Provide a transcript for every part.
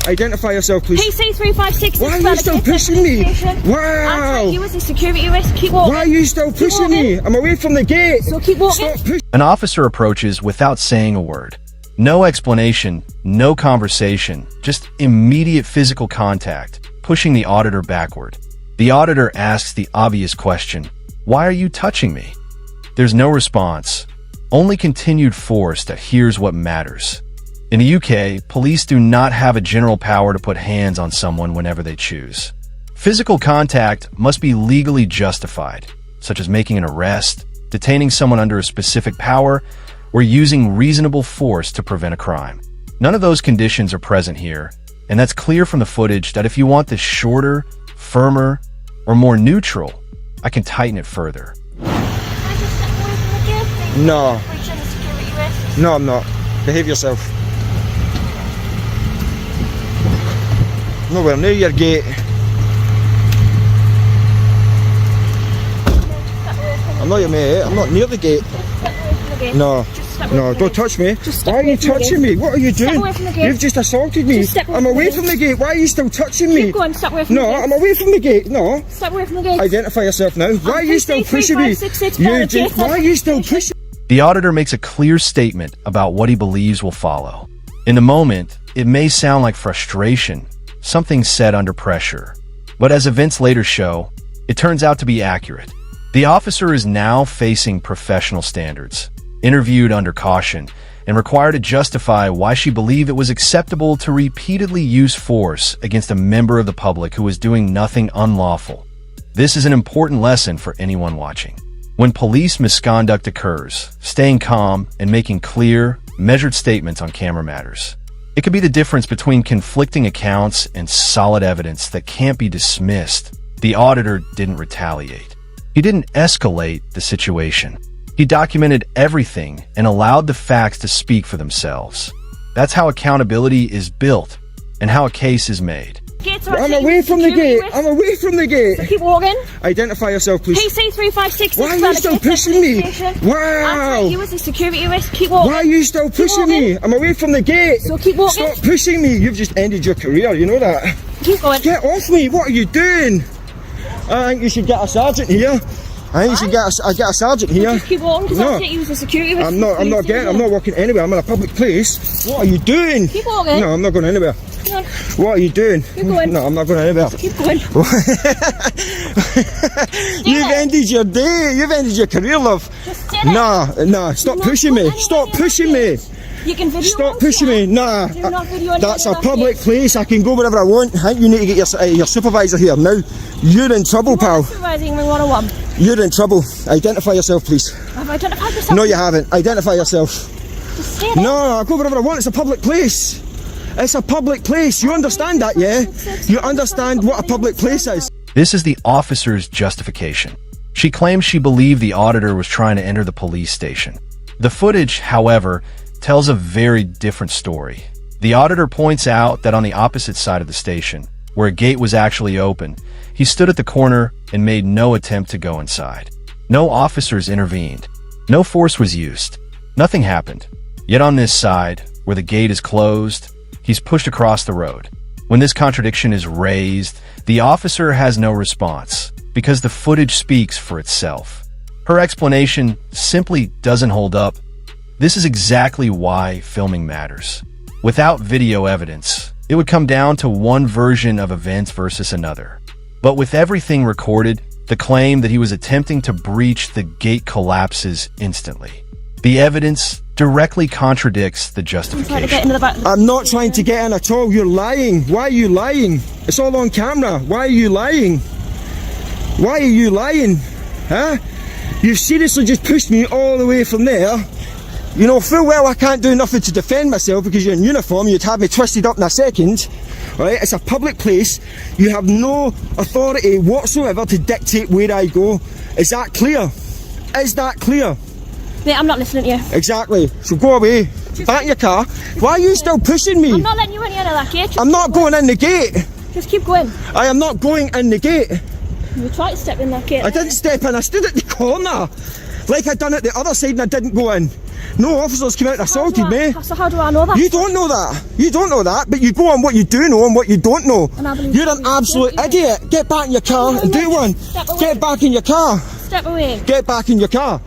Identify yourself, please. PC356. Why are you still pushing me? Wow. You as a security risk. Keep walking. Why are you still pushing me? I'm away from the gate. So keep walking. Stop pushing. An officer approaches without saying a word. No explanation, no conversation, just immediate physical contact, pushing the auditor backward. The auditor asks the obvious question, "Why are you touching me?" There's no response, only continued force that hears what matters. In the UK, police do not have a general power to put hands on someone whenever they choose. Physical contact must be legally justified, such as making an arrest, detaining someone under a specific power, or using reasonable force to prevent a crime. None of those conditions are present here, and that's clear from the footage that if you want this shorter, firmer, or more neutral, I can tighten it further. No. No, I'm not. Behave yourself. Nowhere near your gate. I'm not your mate. I'm not near the gate. No. No, don't touch me. Why are you touching me? What are you doing? You've just assaulted me. I'm away from the gate. Why are you still touching me? Keep going, step away from the gate. No, I'm away from the gate. No. Step away from the gate. Identify yourself now. Why are you still pushing me? Why are you still pushing? The auditor makes a clear statement about what he believes will follow. In the moment, it may sound like frustration, something said under pressure. But as events later show, it turns out to be accurate. The officer is now facing professional standards, interviewed under caution, and required to justify why she believed it was acceptable to repeatedly use force against a member of the public who was doing nothing unlawful. This is an important lesson for anyone watching. When police misconduct occurs, staying calm and making clear, measured statements on camera matters. It could be the difference between conflicting accounts and solid evidence that can't be dismissed. The auditor didn't retaliate. He didn't escalate the situation. He documented everything and allowed the facts to speak for themselves. That's how accountability is built and how a case is made. I'm away from the gate. I'm away from the gate. So keep walking. Identify yourself, please. PC356. Why are you still pushing me? Wow. You as a security risk. Keep walking. Why are you still pushing me? I'm away from the gate. So keep walking. Stop pushing me. You've just ended your career. You know that. Keep going. Get off me. What are you doing? I think you should get a sergeant here. I think you should get a sergeant here. Just keep walking because I'll take you as a security risk. I'm not walking anywhere. I'm in a public place. What are you doing? Keep walking. No, I'm not going anywhere. Come on. What are you doing? Keep going. No, I'm not going anywhere. Keep going. You've ended your day. You've ended your career, love. Just did it. Nah. Stop pushing me. Stop pushing me. You can video. Stop pushing me. Nah. That's a public place. I can go wherever I want. I think you need to get your supervisor here now. You're in trouble, pal. Supervising 101. You're in trouble. Identify yourself, please. Have I identified myself? No, you haven't. Identify yourself. Just say it. No, I'll go wherever I want. It's a public place. It's a public place. You understand that, yeah? You understand what a public place is. This is the officer's justification. She claims she believed the auditor was trying to enter the police station. The footage, however, tells a very different story. The auditor points out that on the opposite side of the station, where a gate was actually open, he stood at the corner and made no attempt to go inside. No officers intervened. No force was used. Nothing happened. Yet on this side, where the gate is closed, he's pushed across the road. When this contradiction is raised, the officer has no response, because the footage speaks for itself. Her explanation simply doesn't hold up. This is exactly why filming matters. Without video evidence, it would come down to one version of events versus another. But with everything recorded, the claim that he was attempting to breach the gate collapses instantly. The evidence directly contradicts the justification. I'm not trying to get in at all. You're lying. Why are you lying? It's all on camera. Why are you lying? Why are you lying? Huh? You've seriously just pushed me all the way from there. You know full well I can't do nothing to defend myself because you're in uniform. You'd have me twisted up in a second. Right? It's a public place. You have no authority whatsoever to dictate where I go. Is that clear? Is that clear? Mate, I'm not listening to you. Exactly. So go away. Back in your car. Why are you still pushing me? I'm not letting you in out of that gate. I'm not going in the gate. Just keep going. I am not going in the gate. You tried to step in that gate. I didn't step in. I stood at the corner. Like I done at the other side and I didn't go in. No officers came out and assaulted me. So how do I know that? You don't know that. You don't know that, but you go on what you do know and what you don't know. And I believe You're an you. absolute idiot. Get back in your car and do one. Step away. Get back in your car. Step away. Get back in your car.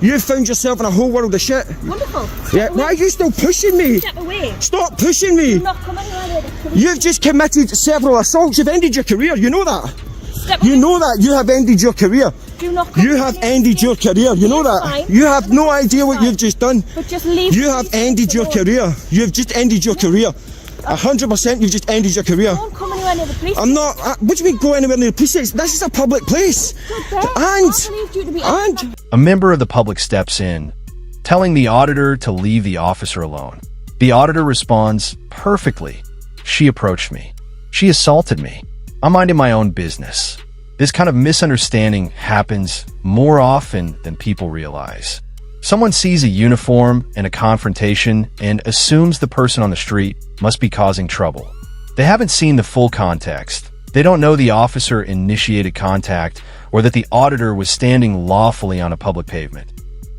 You've found yourself in a whole world of shit. Wonderful. Yeah, Step why away. are you still pushing me? Step away. Stop pushing me. Do not come anywhere near the police. You've just committed several assaults. You've ended your career. You know that. Step away. You know that. You have ended your career. Do not come You have near the ended your police. career. You know It's that. fine. You have no idea what Fine. you've just done. But just leave. You the have police ended your alone. career. You've just ended your career. 100% you've just ended your career. Don't come anywhere near the police. I'm not. What do you mean go anywhere near the police station? This is a public place. Good there. And I believed you to be and A member of the public steps in, telling the auditor to leave the officer alone. The auditor responds perfectly. She approached me. She assaulted me. I'm minding my own business. This kind of misunderstanding happens more often than people realize. Someone sees a uniform and a confrontation and assumes the person on the street must be causing trouble. They haven't seen the full context. They don't know the officer initiated contact or that the auditor was standing lawfully on a public pavement.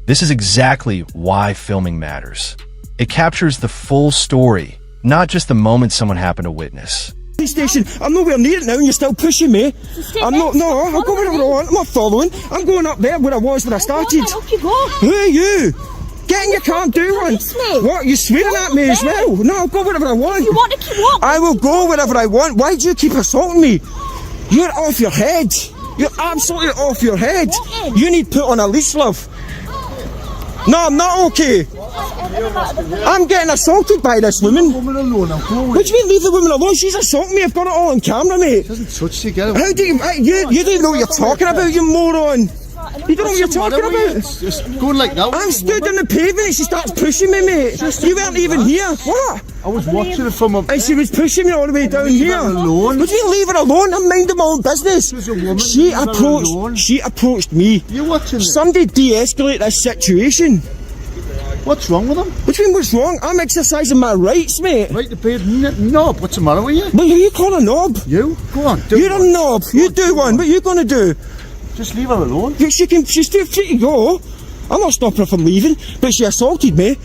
This is exactly why filming matters. It captures the full story, not just the moment someone happened to witness. police station. I'm nowhere near it now, and you're still pushing me. stay I'm there. not. No, I'll go Follow wherever I me. want. I'm not following. I'm going up there where I was when I started. Go, up you go. Who are you? Get in your car and do one. Police me. What? You're swearing Go at me as there. well? No, I'll go wherever I want. You want to keep walking? I will go wherever I want. Why do you keep assaulting me? You're off your head. You're absolutely off your head. Walk in. You need put on a leash, love. No, I'm not okay. I'm getting assaulted by this woman. Woman alone, I'm going. What do you mean leave the woman alone? She's assaulting me. I've got it all on camera, mate. Doesn't touch you, get it. How do you don't know what you're talking about, you moron. You don't know what you're talking about. Just going like that. I'm stood on the pavement and she starts pushing me, mate. You weren't even here. What? I was watching it from up And she was pushing me all the way down Leave here. her alone. What do you mean leave her alone? I'm minding my own business. She's a woman, She leave her alone. approached me. You're watching it. Somebody de-escalate this situation. What's wrong with him? What do you mean what's wrong? I'm exercising my rights, mate. Right to be a knob. What's the matter with you? What are you calling a knob? You? Go on. Do You're a one. knob. You do one. What are you going to do? Just leave her alone. She's too free to go. I'm not stopping her from leaving, but she assaulted me.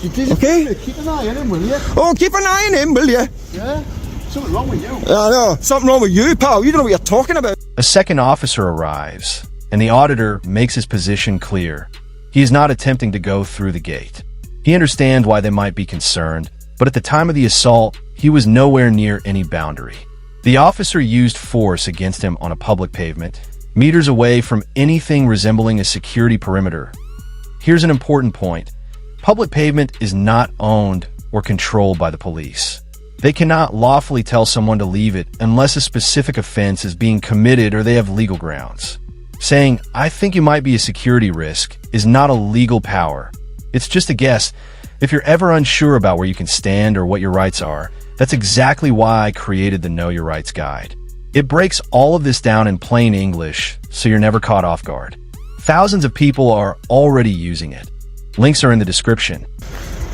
You did. Okay. Keep an eye on him, will you? Oh, keep an eye on him, will you? Yeah. Something wrong with you. I know. Something wrong with you, pal. You don't know what you're talking about. A second officer arrives, and the auditor makes his position clear. He is not attempting to go through the gate. He understands why they might be concerned, but at the time of the assault, he was nowhere near any boundary. The officer used force against him on a public pavement, meters away from anything resembling a security perimeter. Here's an important point. Public pavement is not owned or controlled by the police. They cannot lawfully tell someone to leave it unless a specific offense is being committed or they have legal grounds. Saying, "I think you might be a security risk," is not a legal power. It's just a guess. If you're ever unsure about where you can stand or what your rights are, that's exactly why I created the Know Your Rights Guide. It breaks all of this down in plain English, so you're never caught off guard. Thousands of people are already using it. Links are in the description.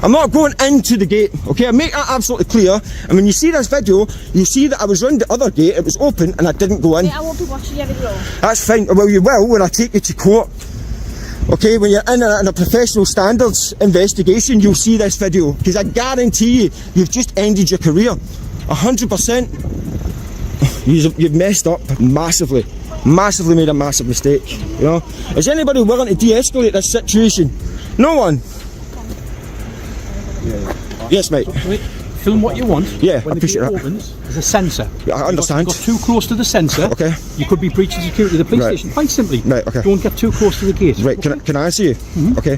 I'm not going into the gate, okay? I make that absolutely clear. And when you see this video, you'll see that I was round the other gate, it was open, and I didn't go in. Mate, I won't be watching your video. That's fine. Well, you will when I take you to court. Okay, when you're in a professional standards investigation, you'll see this video. Because I guarantee you, you've just ended your career. 100%. You've messed up massively. Massively made a massive mistake. You know? Is anybody willing to de-escalate this situation? No one. Yes, mate. Film what you want. Yeah, I when the appreciate gate that. opens, there's a sensor. Yeah, I understand. If you got too close to the sensor, Okay. you could be breaching security of the police Right. station. Quite simply, Right, okay. don't get too close to the gate. Right, can I answer you? Okay.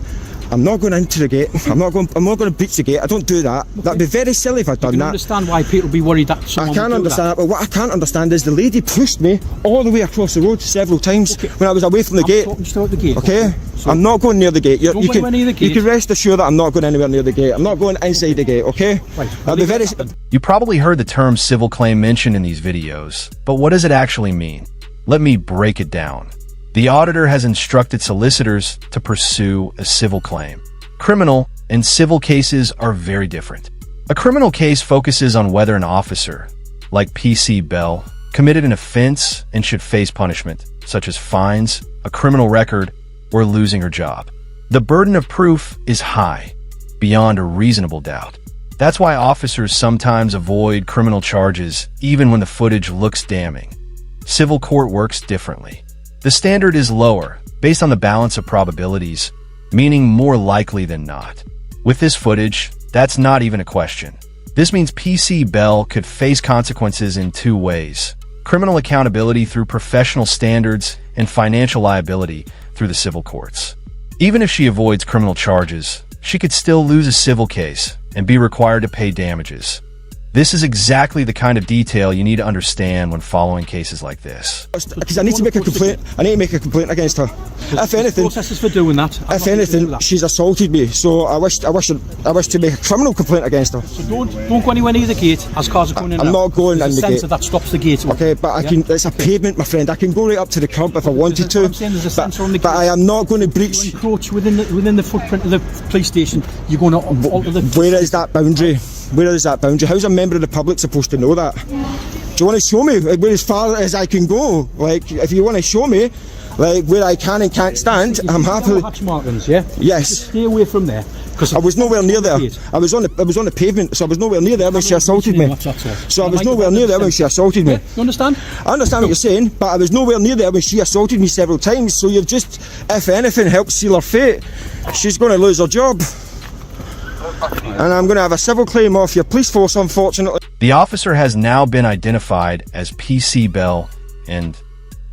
I'm not going into the gate. I'm not going to breach the gate. I don't do that. That'd be very silly if I'd I done can that. understand why people would be worried that someone I can't would do understand that. that, but what I can't understand is the lady pushed me all the way across the road several times when I was away from the I'm gate. talking just about the gate. Okay? So I'm not going near the gate. Don't go anywhere near the You gate. can rest assured that I'm not going anywhere near the gate. I'm not going inside the gate, okay? Right. That'd be very... You probably heard the term civil claim mentioned in these videos, but what does it actually mean? Let me break it down. The auditor has instructed solicitors to pursue a civil claim. Criminal and civil cases are very different. A criminal case focuses on whether an officer, like PC Bell, committed an offense and should face punishment, such as fines, a criminal record, or losing her job. The burden of proof is high, beyond a reasonable doubt. That's why officers sometimes avoid criminal charges even when the footage looks damning. Civil court works differently. The standard is lower, based on the balance of probabilities, meaning more likely than not. With this footage, that's not even a question. This means PC Bell could face consequences in two ways: criminal accountability through professional standards and financial liability through the civil courts. Even if she avoids criminal charges, she could still lose a civil case and be required to pay damages. This is exactly the kind of detail you need to understand when following cases like this. Because I need to make a complaint. I need to make a complaint against her. If anything, Processes for doing that. if anything, she's assaulted me. So I wish to make a criminal complaint against her. So don't go anywhere near the gate as cars are coming in. I'm not going There's in a the sensor gate. that stops the gate. Okay, but I can. It's a pavement, my friend. I can go right up to the curb if I wanted to. I'm saying there's a sensor on the but gate. I am not going to breach. You encroach within the footprint of the police station. You're going to alter the. Where is that boundary? Where is that boundary? How's a member of the public supposed to know that? Do you want to show me where as far as I can go? Like, if you want to show me, like, where I can and can't stand, I'm happy. Hatch markings, yeah. Yes. Just stay away from there. Because I was nowhere near there. I was on the pavement, so I was nowhere near there when she assaulted me. So I was nowhere near there when she assaulted me. You understand? I understand what you're saying, but I was nowhere near there when she assaulted me several times. So you've just, if anything, helped seal her fate. She's going to lose her job. And I'm going to have a civil claim off your police force, unfortunately. The officer has now been identified as PC Bell, and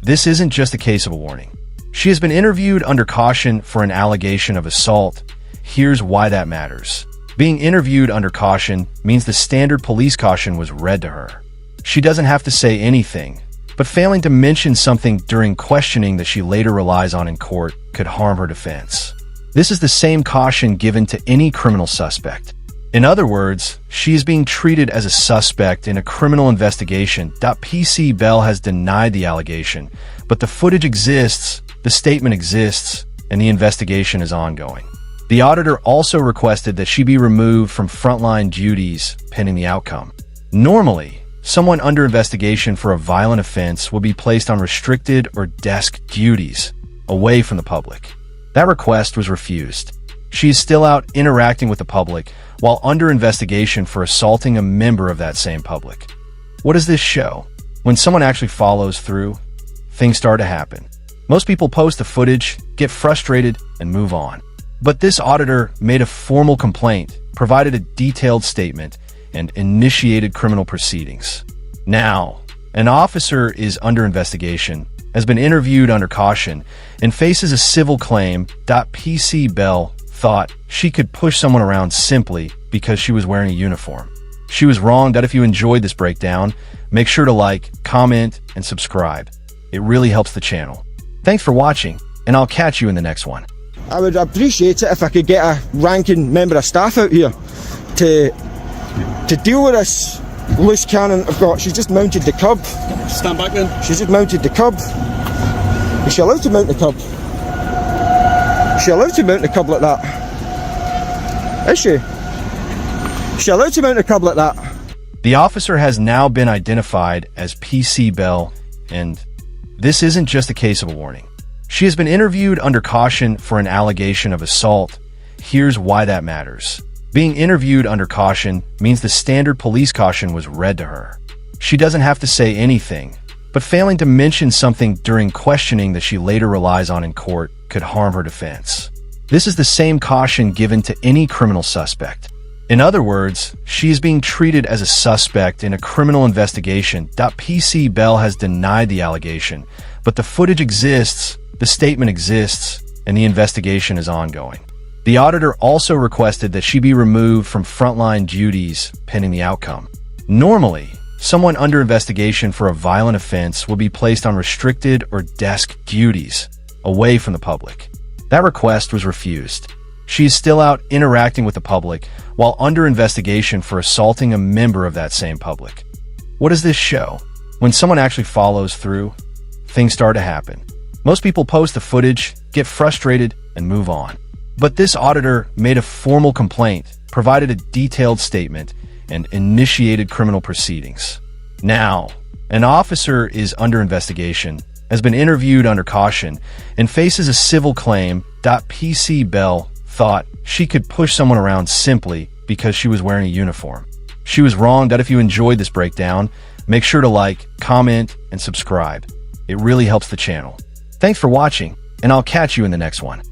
this isn't just a case of a warning. She has been interviewed under caution for an allegation of assault. Here's why that matters. Being interviewed under caution means the standard police caution was read to her. She doesn't have to say anything, but failing to mention something during questioning that she later relies on in court could harm her defense. This is the same caution given to any criminal suspect. In other words, she is being treated as a suspect in a criminal investigation. PC Bell has denied the allegation, but the footage exists, the statement exists, and the investigation is ongoing. The auditor also requested that she be removed from frontline duties pending the outcome. Normally, someone under investigation for a violent offense will be placed on restricted or desk duties, away from the public. That request was refused. She is still out interacting with the public while under investigation for assaulting a member of that same public. What does this show? When someone actually follows through, things start to happen. Most people post the footage, get frustrated, and move on. But this auditor made a formal complaint, provided a detailed statement, and initiated criminal proceedings. Now, an officer is under investigation, has been interviewed under caution, and faces a civil claim. PC Bell thought she could push someone around simply because she was wearing a uniform. She was wrong. If you enjoyed this breakdown, make sure to like, comment, and subscribe. It really helps the channel. Thanks for watching, and I'll catch you in the next one. I would appreciate it if I could get a ranking member of staff out here to deal with this loose cannon I've got. She's just mounted the curb. Stand back then. She's just mounted the curb. Is she allowed to mount the curb? Is she allowed to mount the curb like that? Is she? Is she allowed to mount the curb like that? The officer has now been identified as PC Bell, and this isn't just a case of a warning. She has been interviewed under caution for an allegation of assault. Here's why that matters. Being interviewed under caution means the standard police caution was read to her. She doesn't have to say anything, but failing to mention something during questioning that she later relies on in court could harm her defense. This is the same caution given to any criminal suspect. In other words, she is being treated as a suspect in a criminal investigation. PC Bell has denied the allegation, but the footage exists, the statement exists, and the investigation is ongoing. The auditor also requested that she be removed from frontline duties pending the outcome. Normally, someone under investigation for a violent offense will be placed on restricted or desk duties, away from the public. That request was refused. She is still out interacting with the public while under investigation for assaulting a member of that same public. What does this show? When someone actually follows through, things start to happen. Most people post the footage, get frustrated, and move on. But this auditor made a formal complaint, provided a detailed statement, and initiated criminal proceedings. Now, an officer is under investigation, has been interviewed under caution and faces a civil claim. PC Bell thought she could push someone around simply because she was wearing a uniform. She was wrong. If you enjoyed this breakdown, make sure to like, comment, and subscribe. It really helps the channel. Thanks for watching, and I'll catch you in the next one.